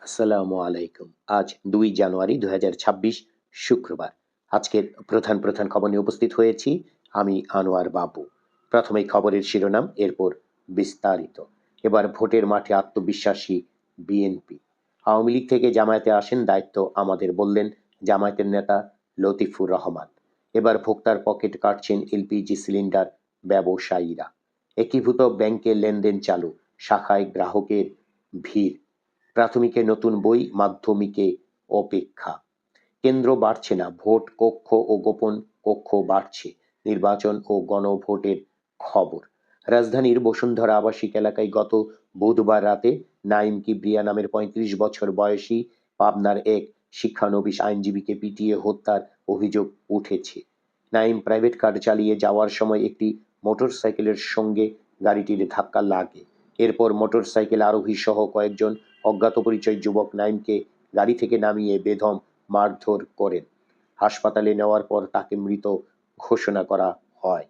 আসসালামু আলাইকুম। আজ ২ জানুয়ারি ২০২৬ শুক্রবার। আজকের প্রধান প্রধান খবর নিয়ে উপস্থিত হয়েছি আমি আনোয়ার বাবু। প্রথমেই খবরের শিরোনাম, এরপর বিস্তারিত। এবার ভোটের মাঠে আত্মবিশ্বাসী বিএনপি। আওয়ামী লীগ থেকে জামায়াতে আসেন, দায়িত্ব আমাদের, বললেন জামায়াতের নেতা লতিফুর রহমান। এবার ভোক্তার পকেট কাটছেন এলপিজি সিলিন্ডার ব্যবসায়ীরা। একীভূত ব্যাংকে লেনদেন চালু, শাখায় গ্রাহকের ভিড়। প্রাথমিকে নতুন বই, মাধ্যমিকে অপেক্ষা। কেন্দ্র বাড়ছে না, ভোট কক্ষ ও গোপন কক্ষ বাড়ছে। নির্বাচন ও গণভোটের খবর। রাজধানীর বসুন্ধরা আবাসিক এলাকায় গত বুধবার রাতে নাইম কিবরিয়া নামের ৩৫ বছর বয়সী পাবনার এক শিক্ষানবিশ আইনজীবীকে পিটিয়ে হত্যার অভিযোগ উঠেছে। নাইম প্রাইভেট কার চালিয়ে যাওয়ার সময় একটি মোটরসাইকেলের সঙ্গে গাড়িটির ধাক্কা লাগে। এরপর মোটরসাইকেল আরোহী সহ কয়েকজন অজ্ঞাত পরিচয় যুবক নাইমকে গাড়ি থেকে নামিয়ে বেদম মারধর করেন। হাসপাতালে নেওয়ার পর তাকে মৃত ঘোষণা করা হয়।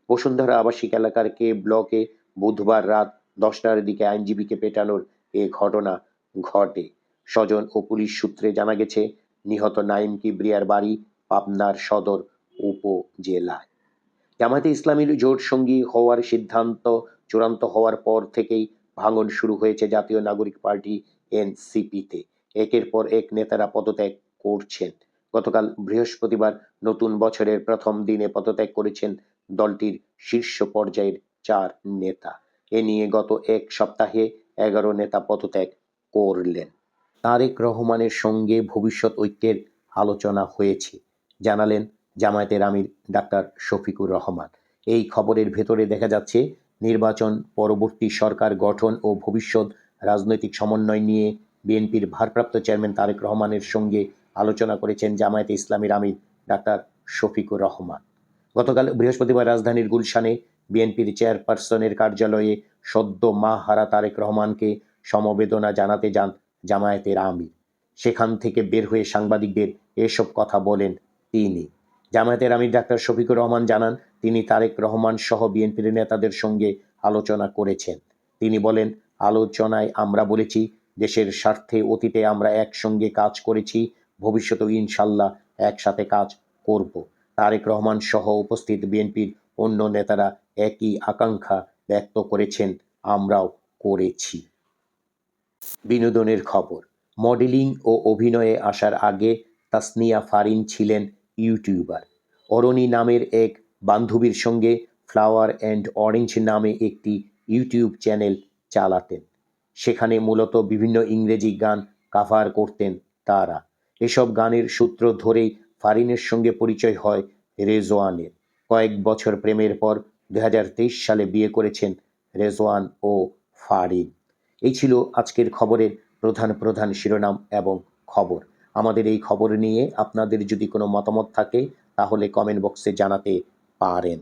বসুন্ধরা আবাসিক এলাকার কে ব্লকে বুধবার রাত 10টার দিকে আইনজীবীকে পেটানোর এ ঘটনা ঘটে। স্বজন ও পুলিশ সূত্রে জানা গেছে, নিহত নাইম কিবরিয়ার বাড়ি পাবনার সদর উপজেলায়। জামায়াতে ইসলামীর জোট সঙ্গী হওয়ার সিদ্ধান্ত চূড়ান্ত হওয়ার পর থেকেই ভাঙন শুরু হয়েছে জাতীয় নাগরিক পার্টি এনসিপিতে। একের পর এক নেতারা পদত্যাগ করছেন। গতকাল বৃহস্পতিবার নতুন বছরের প্রথম দিনে পদত্যাগ করেছেন দলটির শীর্ষ পর্যায়ের 4 নেতা। এ নিয়ে গত এক সপ্তাহে 11 নেতা পদত্যাগ করলেন। তারেক রহমানের সঙ্গে ভবিষ্যৎ ঐক্যের আলোচনা হয়েছে, জানালেন জামায়াতের আমির ডাক্তার শফিকুর রহমান। এই খবরের ভেতরে দেখা যাচ্ছে, নির্বাচন পরবর্তী সরকার গঠন ও ভবিষ্যৎ রাজনৈতিক সমন্বয় নিয়ে বিএনপির ভারপ্রাপ্ত চেয়ারম্যান তারেক রহমানের সঙ্গে আলোচনা করেছেন জামায়াতে ইসলামীর আমির ডাক্তার শফিকুর রহমান। গতকাল বৃহস্পতিবার রাজধানীর গুলশানে বিএনপির চেয়ারপারসনের কার্যালয়ে সদ্য মা হারা তারেক রহমানকে সমবেদনা জানাতে যান জামায়াতের আমির। সেখান থেকে বের হয়ে সাংবাদিকদের এসব কথা বলেন তিনি। জামায়াতের আমির ডাক্তার শফিকুর রহমান জানান, তিনি তারেক রহমান সহ বিএনপির নেতাদের সঙ্গে আলোচনা করেছেন। তিনি বলেন, আলোচনায় আমরা বলেছি, দেশের স্বার্থে অতীতে আমরা একসঙ্গে কাজ করেছি, ভবিষ্যতেও ইনশাল্লাহ একসাথে কাজ করব। তারেক রহমান সহ উপস্থিত বিএনপির অন্য নেতারা একই আকাঙ্ক্ষা ব্যক্ত করেছেন, আমরাও করেছি। বিনোদনের খবর। মডেলিং ও অভিনয়ে আসার আগে তাসনিয়া ফারিন ছিলেন ইউটিউবার। অরণি নামের এক বান্ধবীর সঙ্গে ফ্লাওয়ার অ্যান্ড অরেঞ্জ নামে একটি ইউটিউব চ্যানেল চালাতেন। সেখানে মূলত বিভিন্ন ইংরেজি গান কাভার করতেন তারা। এসব গানের সূত্র ধরেই ফারিনের সঙ্গে পরিচয় হয় রেজওয়ানের। কয়েক বছর প্রেমের পর 2023 সালে বিয়ে করেছেন রেজওয়ান ও ফারিন। এই ছিল আজকের খবরের প্রধান প্রধান শিরোনাম এবং খবর। আমাদের এই খবর নিয়ে আপনাদের যদি কোনো মতামত থাকে তাহলে কমেন্ট বক্সে জানাতে পারেন।